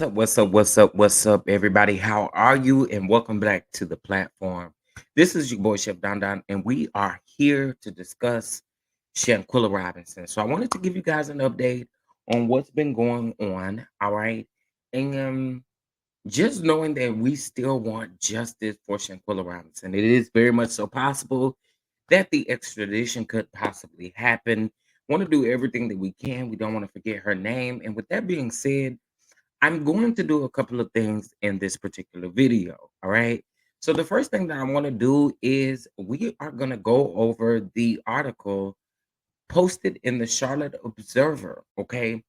What's up, everybody? How are you? And welcome back to the platform. This is your boy, Chef Don Don, and we are here to discuss Shanquella Robinson. So I wanted to give you guys an update on what's been going on. All right. And just knowing that we still want justice for Shanquella Robinson. It is very much so possible that the extradition could possibly happen. Want to do everything that we can. We don't want to forget her name. And with that being said, I'm going to do a couple of things in this particular video. All right. So the first thing that I want to do is we are going to go over the article posted in the Charlotte Observer. Okay.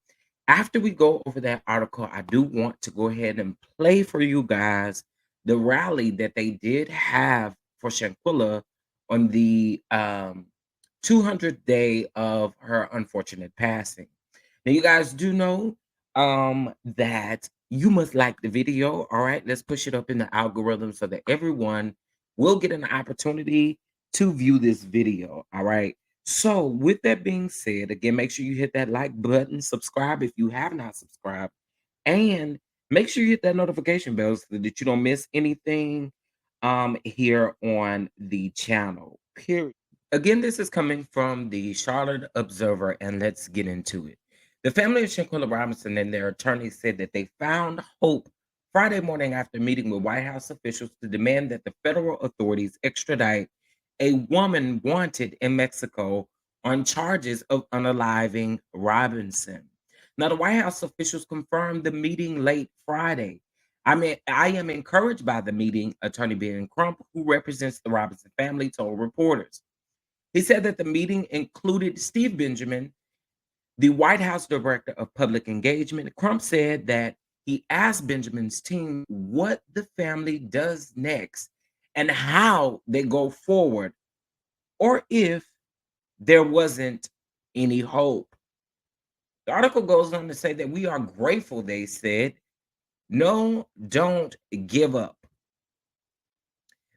After we go over that article, I do want to go ahead and play for you guys the rally that they did have for Shanquella on the 200th day of her unfortunate passing. Now, you guys do know that you must like the video. All right, let's push it up in the algorithm so that everyone will get an opportunity to view this video. All right. So, with that being said, again, make sure you hit that like button, subscribe if you have not subscribed, and make sure you hit that notification bell so that you don't miss anything here on the channel. Period. Again, this is coming from the Charlotte Observer, and let's get into it. The family of Shanquella Robinson and their attorney said that they found hope Friday morning after meeting with White House officials to demand that the federal authorities extradite a woman wanted in Mexico on charges of unaliving Robinson. Now, the White House officials confirmed the meeting late Friday. I am encouraged by the meeting, Attorney Ben Crump, who represents the Robinson family, told reporters. He said that the meeting included Steve Benjamin, the White House Director of Public Engagement. Crump said that he asked Benjamin's team what the family does next and how they go forward, or if there wasn't any hope. The article goes on to say that we are grateful, they said. No, don't give up.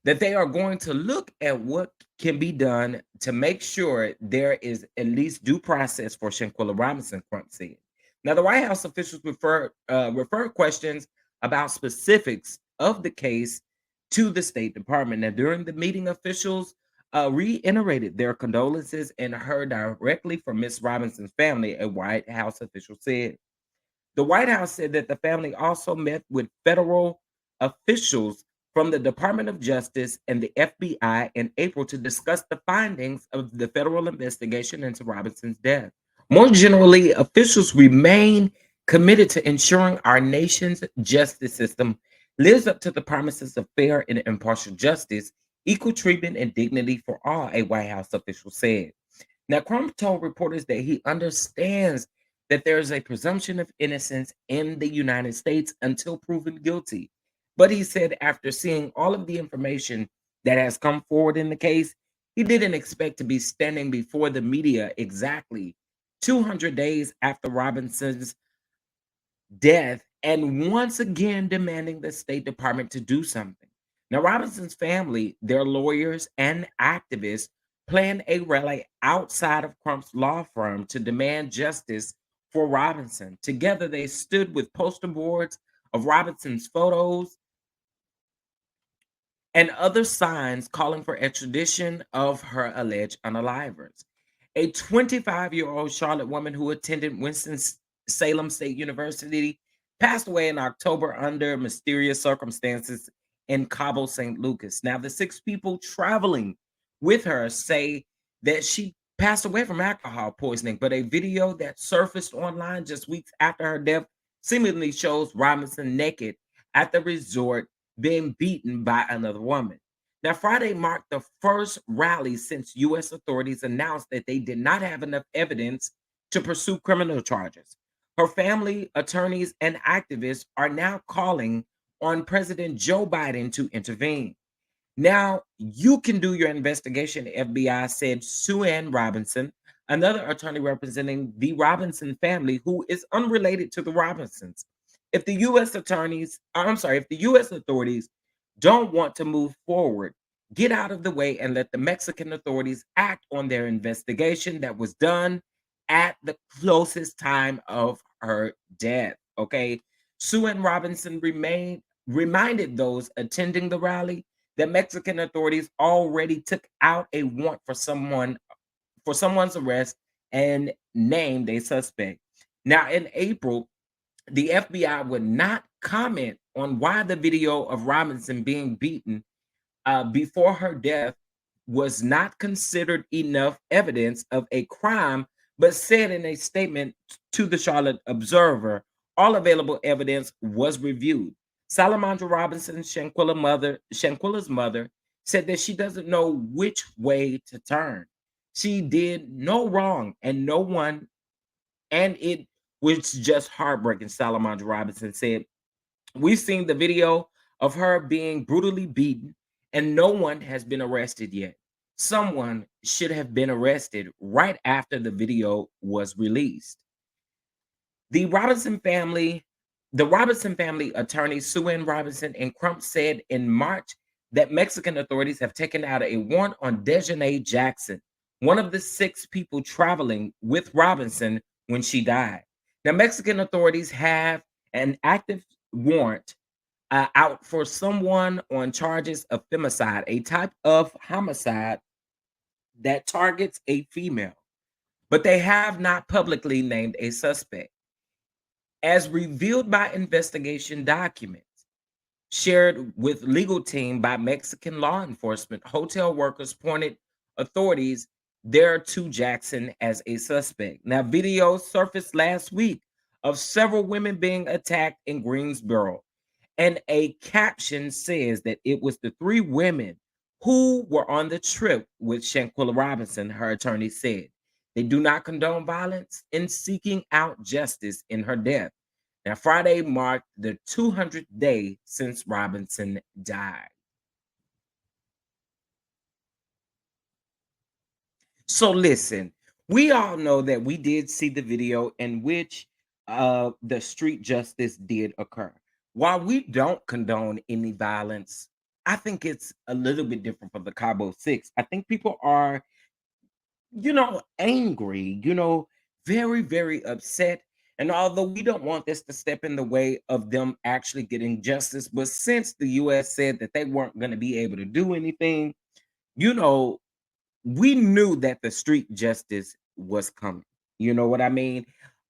That they are going to look at what can be done to make sure there is at least due process for Shanquella Robinson, Crump said. Now, the White House officials referred questions about specifics of the case to the State Department. Now, during the meeting, officials reiterated their condolences and heard directly from Miss Robinson's family, a White House official said. The White House said that the family also met with federal officials from the Department of Justice and the FBI in April to discuss the findings of the federal investigation into Robinson's death. More generally, officials remain committed to ensuring our nation's justice system lives up to the promises of fair and impartial justice, equal treatment, and dignity for all, a White House official said. Now, Crump told reporters that he understands that there is a presumption of innocence in the United States until proven guilty. But he said after seeing all of the information that has come forward in the case, he didn't expect to be standing before the media exactly 200 days after Robinson's death and once again demanding the State Department to do something. Now, Robinson's family, their lawyers, and activists planned a rally outside of Crump's law firm to demand justice for Robinson. Together, they stood with poster boards of Robinson's photos and other signs calling for extradition of her alleged unalivers. A 25-year-old Charlotte woman who attended Winston-Salem State University passed away in October under mysterious circumstances in Cabo St. Lucas. Now, the six people traveling with her say that she passed away from alcohol poisoning, but a video that surfaced online just weeks after her death seemingly shows Robinson naked at the resort being beaten by another woman. Now, Friday marked the first rally since U.S. authorities announced that they did not have enough evidence to pursue criminal charges. Her family, attorneys, and activists are now calling on President Joe Biden to intervene. Now, you can do your investigation, the FBI said. Sue Ann Robinson, another attorney representing the Robinson family, who is unrelated to the Robinsons. If the U.S. if the U.S. authorities don't want to move forward, get out of the way and let the Mexican authorities act on their investigation that was done at the closest time of her death. Okay. Sue Ann Robinson reminded those attending the rally that Mexican authorities already took out a warrant for someone's arrest and named a suspect. Now, in April, the FBI would not comment on why the video of Robinson being beaten before her death was not considered enough evidence of a crime, but said in a statement to the Charlotte Observer, all available evidence was reviewed. Salamandra Robinson, Shanquella's mother, said that she doesn't know which way to turn. She did no wrong, and no one, and it was just heartbreaking. Salamandra Robinson said, "We've seen the video of her being brutally beaten, and no one has been arrested yet. Someone should have been arrested right after the video was released." The Robinson family, the Robinson family attorney Sue Ann Robinson and Crump said in March that Mexican authorities have taken out a warrant on Dejanay Jackson, one of the 6 people traveling with Robinson when she died. Now, Mexican authorities have an active warrant out for someone on charges of femicide, a type of homicide that targets a female, but they have not publicly named a suspect. As revealed by investigation documents shared with legal team by Mexican law enforcement, hotel workers pointed authorities there to Jackson as a suspect. Now, videos surfaced last week of several women being attacked in Greensboro, and a caption says that it was the 3 women who were on the trip with Shanquella Robinson, her attorney said. They do not condone violence in seeking out justice in her death. Now, Friday marked the 200th day since Robinson died. So listen, we all know that we did see the video in which the street justice did occur. While we don't condone any violence, I think it's a little bit different for the Cabo Six. I think people are, angry, very, very upset. And although we don't want this to step in the way of them actually getting justice, but since the US said that they weren't going to be able to do anything, you know, we knew that the street justice was coming. You know what I mean?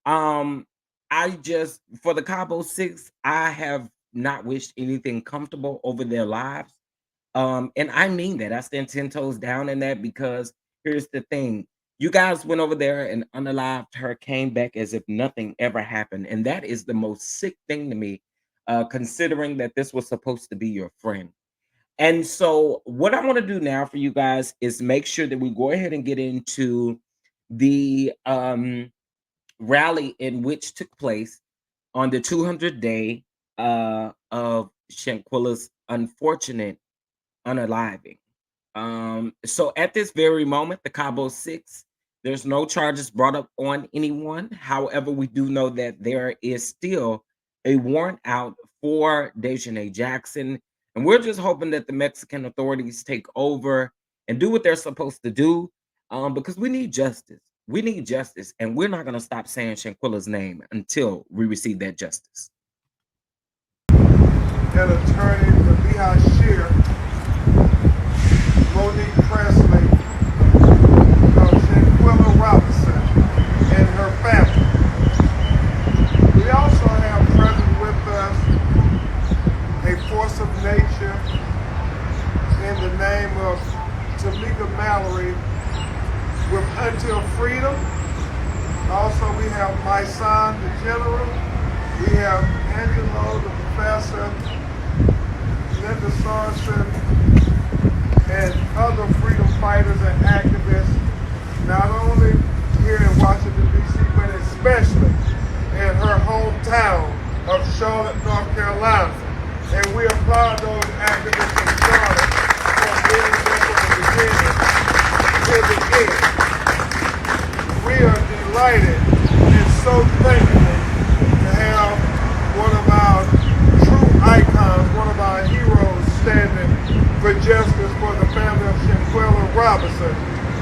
Um, I just for the Cabo Six, I have not wished anything comfortable over their lives. And I mean that. I stand 10 toes down in that because here's the thing. You guys went over there and unalived her, came back as if nothing ever happened. And that is the most sick thing to me, considering that this was supposed to be your friend. And so, what I want to do now for you guys is make sure that we go ahead and get into the rally in which took place on the 200th day of Shanquella's unfortunate unaliving. So at this very moment, the Cabo Six, there's no charges brought up on anyone. However, we do know that there is still a warrant out for Dejanay Jackson. And we're just hoping that the Mexican authorities take over and do what they're supposed to do. Because we need justice. We need justice. And we're not going to stop saying Shanquella's name until we receive that justice. An attorney for Lehigh Shear, Monique Presley, of Shanquella Robinson and her family. We also have present with us a force of nature in the name of Tamika Mallory with Until Freedom. Also, we have my son, the general. We have Angelo, the professor, Linda Sorensen, and other freedom fighters and activists, not only here in Washington, D.C., but especially in her hometown of Charlotte, North Carolina. And we applaud those activists in Charlotte for being there from the beginning to the end. We are delighted and so thankful to have one of our true icons, one of our heroes standing for justice for the family of Shanquella Robinson,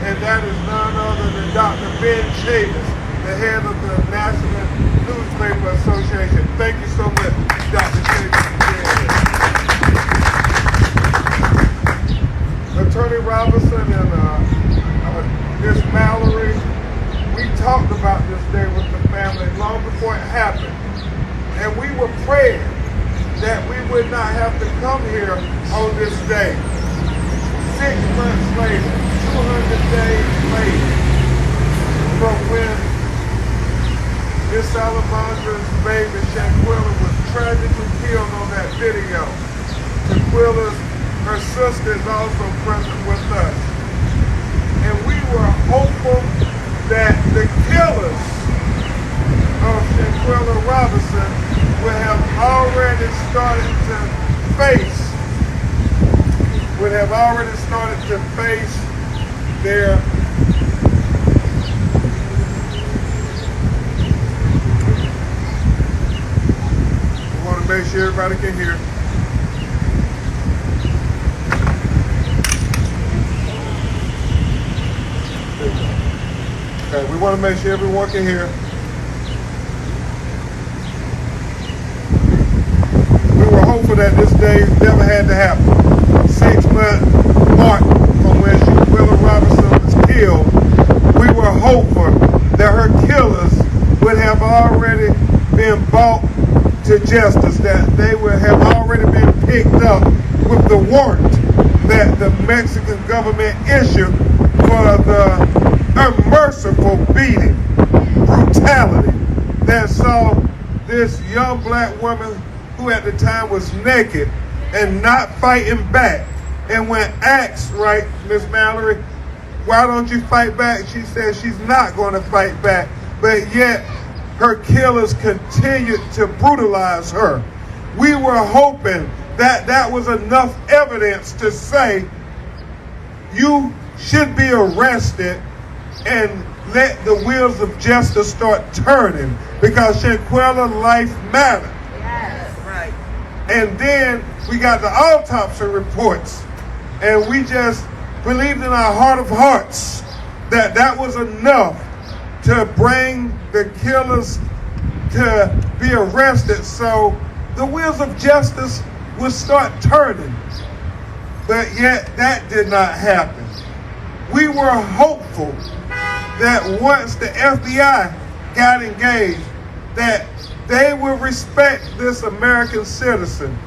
and that is none other than Dr. Ben Chavis, the head of the National Newspaper Association. Thank you so much, Dr. Attorney Robinson and Miss Mallory, we talked about this day with the family long before it happened. And we were praying that we would not have to come here on this day. 6 months later, 200 days later, from when Miss Alamandra's baby Shanquella was tragically killed on that video. Shanquella's, her sister is also present with us. And we were hopeful that the killers of Shanquella Robinson would have already started to face their I want to make sure everybody can hear. Okay, we want to make sure everyone can hear. We were hopeful that this day never had to happen. 6-month mark from when Shanquella Robinson was killed, we were hopeful that her killers would have already been brought to justice, that they would have already been picked up with the warrant that the Mexican government issued for the unmerciful beating, brutality that saw this young black woman who at the time was naked and not fighting back. And when asked, right, Miss Mallory, why don't you fight back? She said she's not going to fight back. But yet, her killers continued to brutalize her. We were hoping that that was enough evidence to say, you should be arrested and let the wheels of justice start turning, because Shanquella's life mattered. Yes, right. And then we got the autopsy reports, and we just believed in our heart of hearts that that was enough to bring the killers to be arrested, so the wheels of justice would start turning. But yet that did not happen. We were hopeful that once the FBI got engaged, that they would respect this American citizen,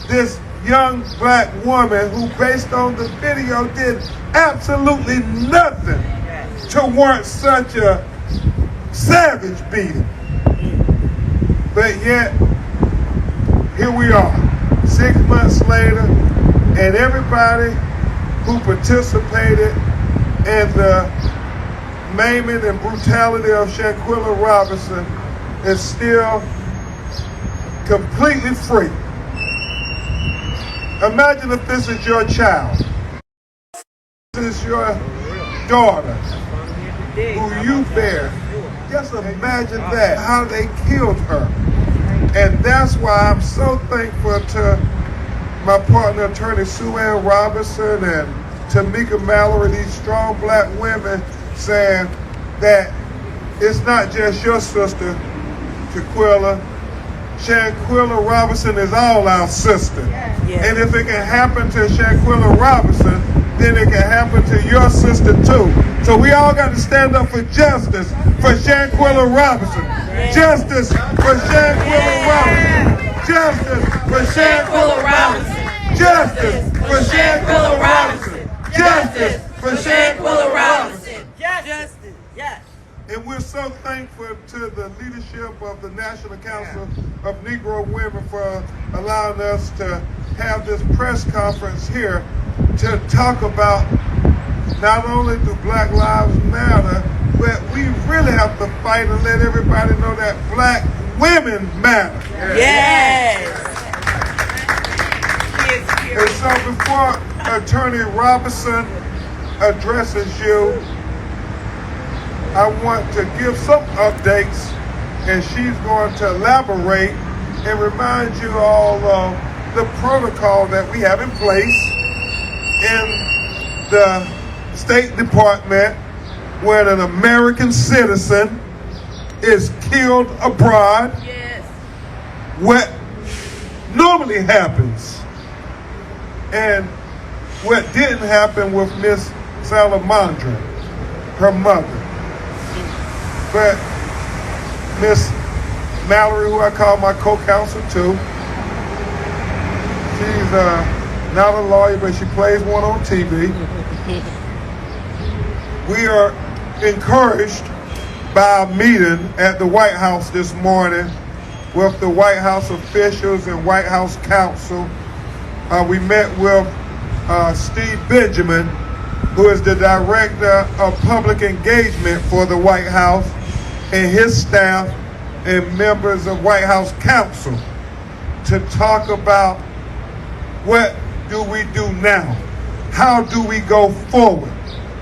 this young black woman who, based on the video, did absolutely nothing to warrant such a savage beating. But yet, here we are, 6 months later, and everybody who participated in the maiming and brutality of Shanquella Robinson is still completely free. Imagine if this is your child. This is your daughter who you bear. Just imagine that, how they killed her. And that's why I'm so thankful to my partner, Attorney Sue Ann Robinson, and Tamika Mallory, these strong black women, saying that it's not just your sister, Shanquella. Shanquella Robinson is all our sister. Yes. And if it can happen to Shanquella Robinson, then it can happen to your sister too. So we all got to stand up for justice for Shanquella Robinson. Yes. Justice for Shanquella Robinson. Justice for Shanquella Robinson. Justice for Shanquella Robinson. Justice for Shanquella Robinson. Justice, yes. And we're so thankful to the leadership of the National Council of Negro Women for allowing us to have this press conference here to talk about not only do Black Lives Matter, but we really have to fight and let everybody know that black women matter. Yes. And so before Attorney Robinson addresses you, I want to give some updates, and she's going to elaborate and remind you all of the protocol that we have in place in the State Department when an American citizen is killed abroad. Yes. What normally happens, and what didn't happen with Miss Salamandra, her mother. But Miss Mallory, who I call my co-counsel too, she's not a lawyer, but she plays one on TV. We are encouraged by a meeting at the White House this morning with the White House officials and White House counsel. We met with Steve Benjamin, who is the director of public engagement for the White House, and his staff and members of White House counsel to talk about what do we do now? How do we go forward?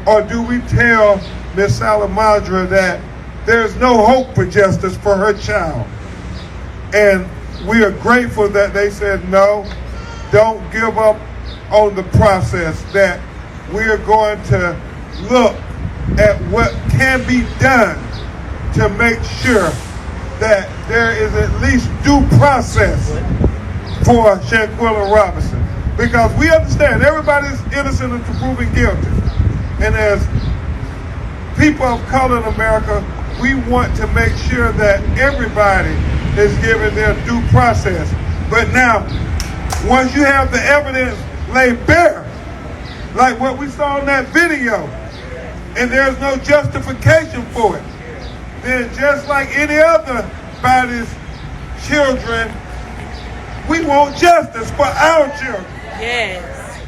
Or do we tell Miss Salamandra that there's no hope for justice for her child? And we are grateful that they said no, don't give up on the process, that we are going to look at what can be done to make sure that there is at least due process for Shanquella Robinson. Because we understand everybody's innocent until proven guilty. And as people of color in America, we want to make sure that everybody is given their due process. But now, once you have the evidence laid bare, like what we saw in that video, and there's no justification for it, then just like any other body's children, we want justice for our children. Yes.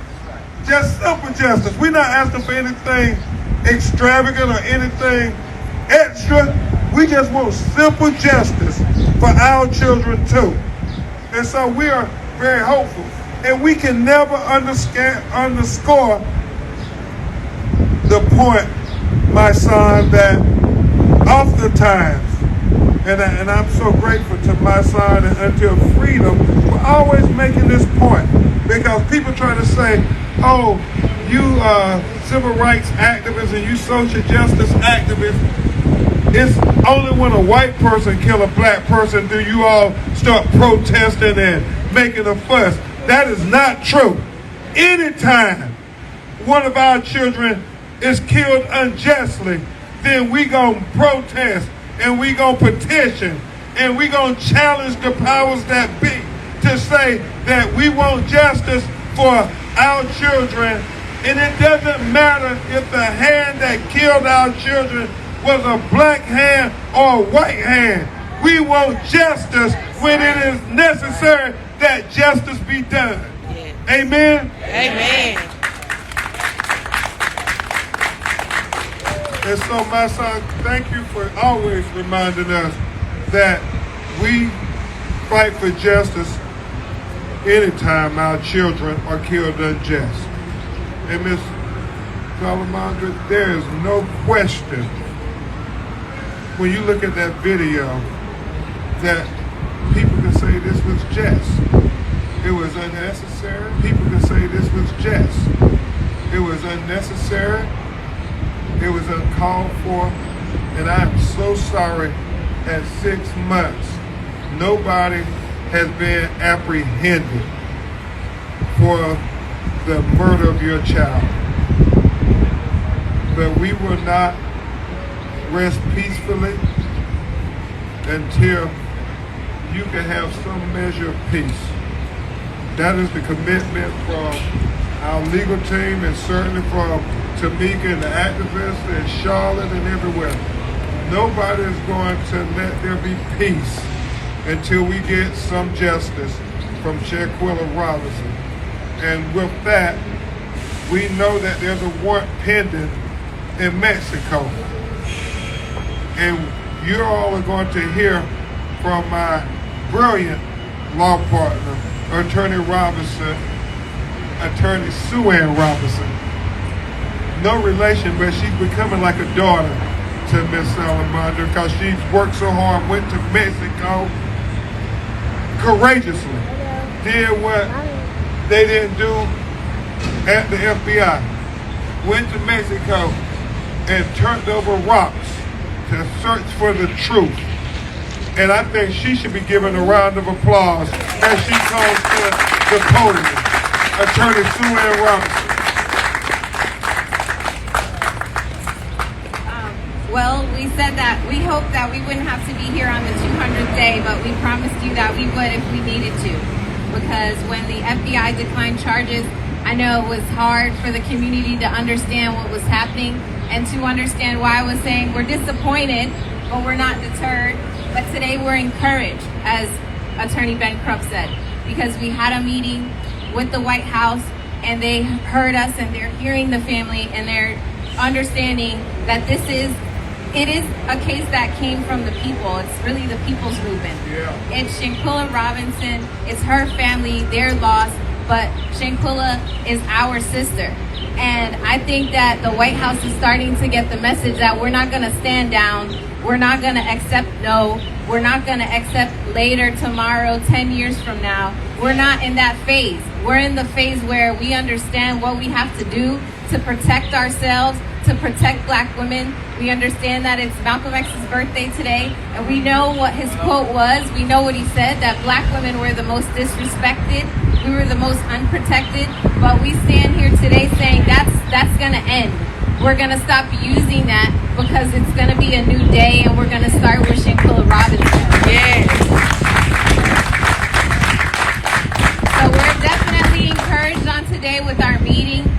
Just simple justice. We're not asking for anything extravagant or anything extra. We just want simple justice for our children too. And so we are very hopeful. And we can never underscore the point, my son, that oftentimes, and I'm so grateful to my son and Until Freedom for always making this point. Because people try to say, oh, you civil rights activists and you social justice activists, it's only when a white person kill a black person do you all start protesting and making a fuss. That is not true. Anytime one of our children is killed unjustly, then we gonna protest and we gonna petition and we gonna challenge the powers that be to say that we want justice for our children. And it doesn't matter if the hand that killed our children was a black hand or a white hand. We want justice when it is necessary that justice be done. Yeah. Amen? Amen. And so, my son, thank you for always reminding us that we fight for justice anytime our children are killed unjust. And Ms. Salamandra, there is no question when you look at that video that people can say this was just. It was unnecessary. People can say this was just. It was unnecessary. It was uncalled for. And I'm so sorry at 6 months, nobody has been apprehended for the murder of your child. But we will not rest peacefully until you can have some measure of peace. That is the commitment from our legal team and certainly from Tamika and the activists and Charlotte and everywhere. Nobody is going to let there be peace until we get some justice from Shanquella Robinson. And with that, we know that there's a warrant pending in Mexico. And you all are going to hear from my brilliant law partner, Attorney Robinson, Attorney Sue Ann Robinson. No relation, but she's becoming like a daughter to Miss Salamandra because she's worked so hard, went to Mexico courageously, did what they didn't do at the FBI, went to Mexico and turned over rocks to search for the truth. And I think she should be given a round of applause as she comes to the podium. Attorney Sue Ann Robinson. Well, we said that we hoped that we wouldn't have to be here on the 200th day, but we promised you that we would if we needed to. Because when the FBI declined charges, I know it was hard for the community to understand what was happening and to understand why I was saying we're disappointed, but we're not deterred. But today we're encouraged, as Attorney Ben Crump said, because we had a meeting with the White House and they heard us and they're hearing the family and they're understanding that it is a case that came from the people. It's really the people's movement. Yeah. It's Shanquella Robinson. It's her family, their loss, but Shanquella is our sister. And I think that the White House is starting to get the message that we're not going to stand down. We're not going to accept no. We're not going to accept later, tomorrow, 10 years from now. We're not in that phase. We're in the phase where we understand what we have to do to protect ourselves, to protect Black women. We understand that it's Malcolm X's birthday today, and we know what his quote was. We know what he said, that Black women were the most disrespected. We were the most unprotected. But we stand here today saying that's going to end. We're going to stop using that because it's going to be a new day, and we're going to start with Shanquella Robinson. Yes. So we're definitely encouraged on today with our meeting.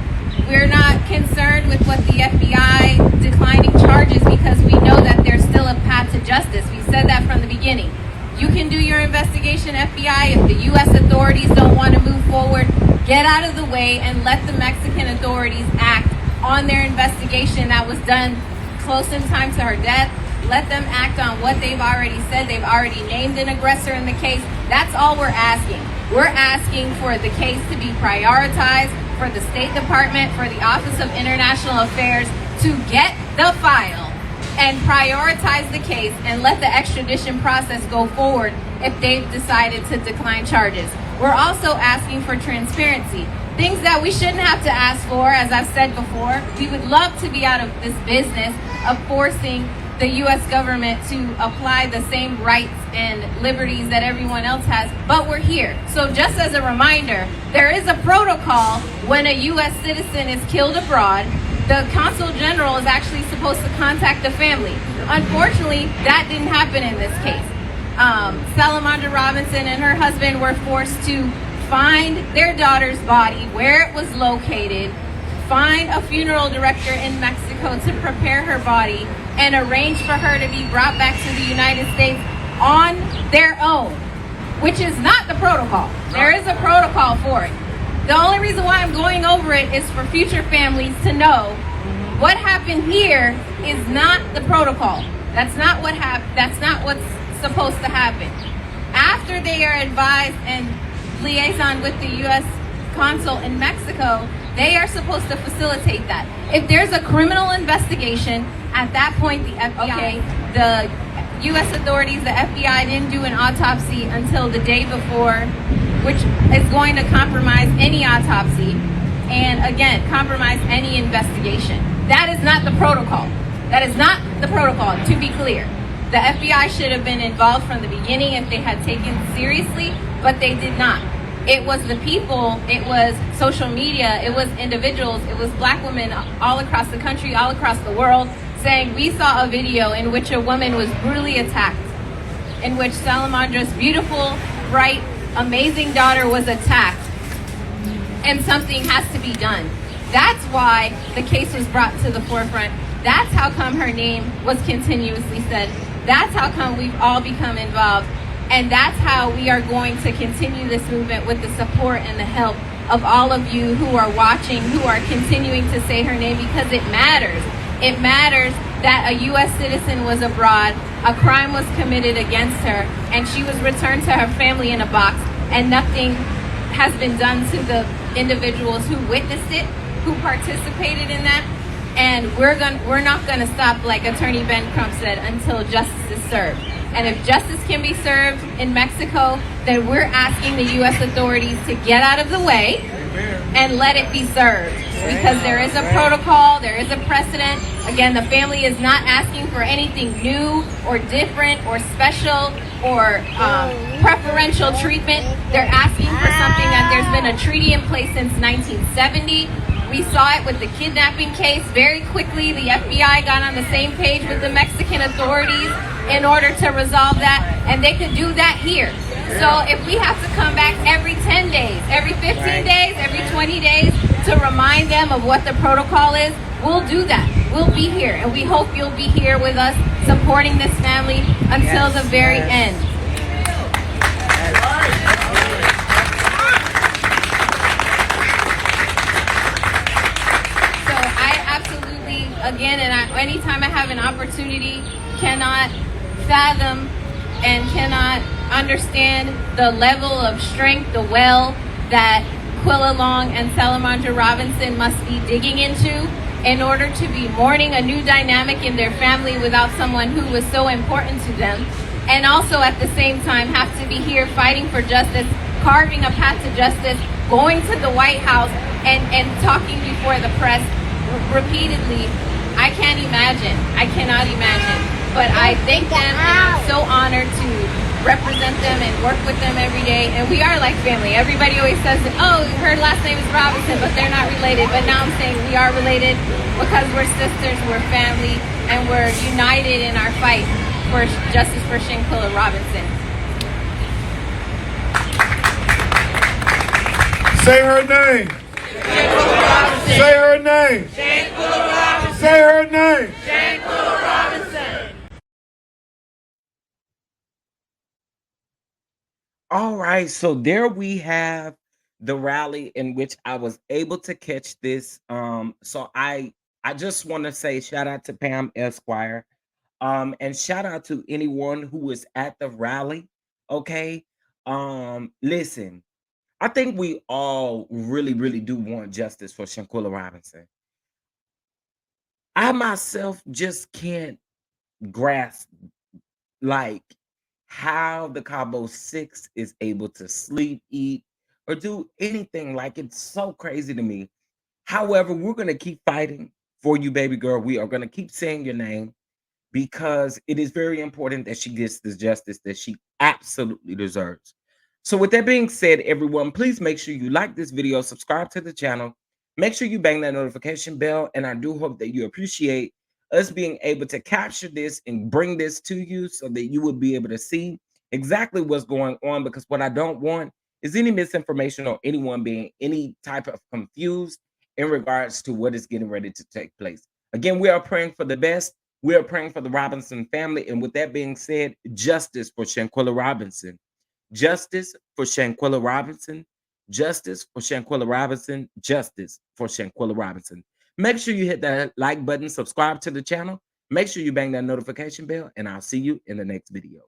We're not concerned with what the FBI declining charges because we know that there's still a path to justice. We said that from the beginning. You can do your investigation, FBI. If the U.S. authorities don't want to move forward, get out of the way and let the Mexican authorities act on their investigation that was done close in time to her death. Let them act on what they've already said. They've already named an aggressor in the case. That's all we're asking. We're asking for the case to be prioritized, for the State Department, for the Office of International Affairs to get the file and prioritize the case and let the extradition process go forward if they've decided to decline charges. We're also asking for transparency. Things that we shouldn't have to ask for, as I've said before. We would love to be out of this business of forcing the U.S. government to apply the same rights and liberties that everyone else has, but we're here. So just as a reminder, there is a protocol when a U.S. citizen is killed abroad. The consul general is actually supposed to contact the family. Unfortunately, that didn't happen in this case. Salamandra Robinson and her husband were forced to find their daughter's body, where it was located, find a funeral director in Mexico to prepare her body, and arrange for her to be brought back to the United States on their own, which is not the protocol. There is a protocol for it. The only reason why I'm going over it is for future families to know what happened here is not the protocol. That's not what that's not what's supposed to happen. After they are advised and liaison with the U.S. consul in Mexico, they are supposed to facilitate that. If there's a criminal investigation, at that point the FBI, the U.S. authorities, the FBI didn't do an autopsy until the day before, which is going to compromise any autopsy and again, compromise any investigation. That is not the protocol. That is not the protocol, to be clear. The FBI should have been involved from the beginning if they had taken it seriously, but they did not. It was the people, it was social media, it was individuals, it was Black women all across the country, all across the world, saying we saw a video in which a woman was brutally attacked, in which Salamandra's beautiful, bright, amazing daughter was attacked, and something has to be done. That's why the case was brought to the forefront. That's how come her name was continuously said. That's how come we've all become involved. And that's how we are going to continue this movement with the support and the help of all of you who are watching, who are continuing to say her name, because it matters. It matters that a U.S. citizen was abroad, a crime was committed against her, and she was returned to her family in a box, and nothing has been done to the individuals who witnessed it, who participated in that. And we're not gonna stop, like Attorney Ben Crump said, until justice is served. And if justice can be served in Mexico, then we're asking the U.S. authorities to get out of the way and let it be served, because there is a protocol, there is a precedent. Again, the family is not asking for anything new or different or special or preferential treatment. They're asking for something that there's been a treaty in place since 1970. We saw it with the kidnapping case. Very quickly, the FBI got on the same page with the Mexican authorities in order to resolve that, and they could do that here. So if we have to come back every 10 days, every 15 days, every 20 days to remind them of what the protocol is, we'll do that. We'll be here, and we hope you'll be here with us supporting this family until the very end. So I absolutely, again, and anytime I have an opportunity, cannot fathom and cannot understand the level of strength, the well that Quilla Long and Salamandra Robinson must be digging into in order to be mourning a new dynamic in their family without someone who was so important to them, and also at the same time have to be here fighting for justice, carving a path to justice, going to the White House and talking before the press repeatedly. I can't imagine. I cannot imagine. But I thank them, and I'm so honored to represent them and work with them every day. And we are like family. Everybody always says, oh, her last name is Robinson, but they're not related. But now I'm saying we are related because we're sisters, we're family, and we're united in our fight for justice for Shanquella Robinson. Say her name. Say her name. Say her name. All right, so there we have the rally in which I was able to catch this. So I just want to say shout out to Pam Esquire, and shout out to anyone who was at the rally. Okay, listen, I think we all really, really do want justice for Shanquella Robinson. I myself just can't grasp like how the Cabo Six is able to sleep, eat, or do anything. Like, it's so crazy to me. However, we're gonna keep fighting for you, baby girl. We are gonna keep saying your name because it is very important that she gets the justice that she absolutely deserves. So, with that being said, everyone, please make sure you like this video, subscribe to the channel, make sure you bang that notification bell, and I do hope that you appreciate us being able to capture this and bring this to you so that you will be able to see exactly what's going on. Because what I don't want is any misinformation or anyone being any type of confused in regards to what is getting ready to take place. Again, we are praying for the best. We are praying for the Robinson family. And with that being said, justice for Shanquella Robinson. Justice for Shanquella Robinson. Justice for Shanquella Robinson. Justice for Shanquella Robinson. Make sure you hit that like button, subscribe to the channel. Make sure you bang that notification bell, and I'll see you in the next video.